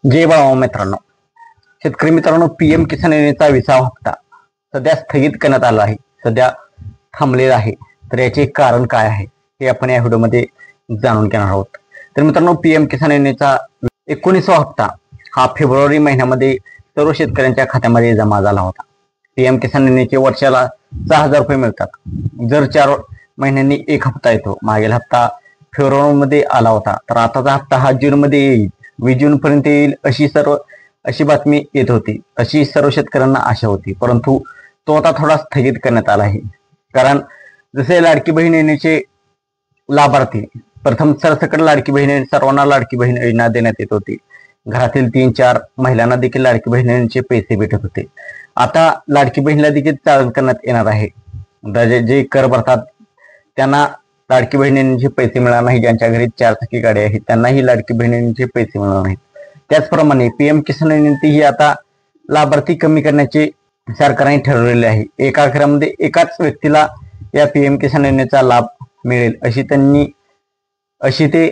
जय बाळा मित्रांनो, शेतकरी मित्रांनो, पीएम किसान योजनेचा 20वा हप्ता सध्या स्थगित करण्यात आला आहे. सध्या थांबलेला आहे. तर याचे कारण काय आहे हे आपण या व्हिडिओमध्ये जाणून घेणार आहोत. तर मित्रांनो, पीएम किसान योजनेचा 19वा हप्ता हा फेब्रुवारी महिन्यामध्ये सर्व शेतकऱ्यांच्या खात्यामध्ये जमा झाला होता. पीएम किसान योजनेचे वर्षाला 6,000 रुपये मिळतात. जर 4 महिन्यांनी एक हप्ता येतो. मागील हप्ता फेब्रुवारीमध्ये आला होता, तर आताचा हप्ता हा जूनमध्ये येईल, 20 जून पर्यंत येईल अशी बातमी येत होती. अशी सर्व शेतकऱ्यांना आशा होती, परंतु तो आता थोडा स्थगित करण्यात आला आहे. कारण जसे लाडकी बहीण योजनेचे लाभार्थी प्रथम सरसकट लाडकी बहीण सर्वांना लाडकी बहीण योजना देण्यात येत होती. घरातील 3-4 महिलांना देखील लाडकी बहीण योजनेचे पैसे भेटत होते. आता लाडकी बहीणला देखील चालू करण्यात येणार आहे. जे कर भरतात त्यांना लाडकी बहिणींचे पैसे मिळणार नाही. ज्यांच्या घरी 4 चाकी गाडी आहे त्यांनाही लाडकी बहिणींचे पैसे मिळणार नाहीत. त्याचप्रमाणे पीएम किसान योजनेची ही आता लाभार्थी कमी करण्याचे सरकारने ठरवलेले आहे. एका घरामध्ये एकाच व्यक्तीला या पीएम किसान योजनेचा लाभ मिळेल अशी ते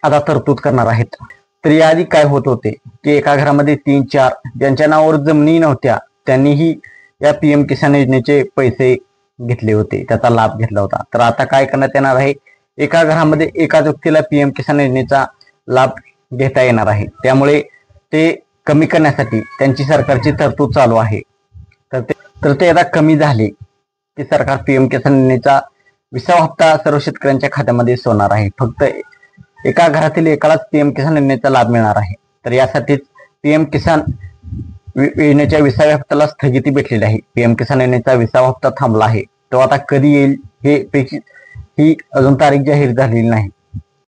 आता तरतूद करणार आहेत. तर याआधी काय होत होते की एका घरामध्ये 3-4 ज्यांच्या नावावर जमिनी नव्हत्या त्यांनीही या पीएम किसान योजनेचे पैसे घेतले होते, त्याचा लाभ घेतला होता. तर आता काय करण्यात येणार आहे, एका घरामध्ये एकाच व्यक्तीला पीएम किसान योजनेचा लाभ घेता येणार आहे. त्यामुळे ते कमी करण्यासाठी त्यांची सरकारची तरतूद चालू आहे. तर ते आता कमी झाले की सरकार पीएम किसान योजनेचा 20वा हप्ता सर्व शेतकऱ्यांच्या खात्यामध्ये सोडणार आहे. फक्त एका घरातील एकालाच पीएम किसान योजनेचा लाभ मिळणार आहे. तर यासाठीच पीएम किसान योजनेच्या 20व्या हप्त्याला स्थगिती भेटलेली आहे. पीएम किसान योजनेचा 20वा हप्ता थांबला आहे. तो आता कधी येईल ही अजून तारीख जाहीर झालेली नाही.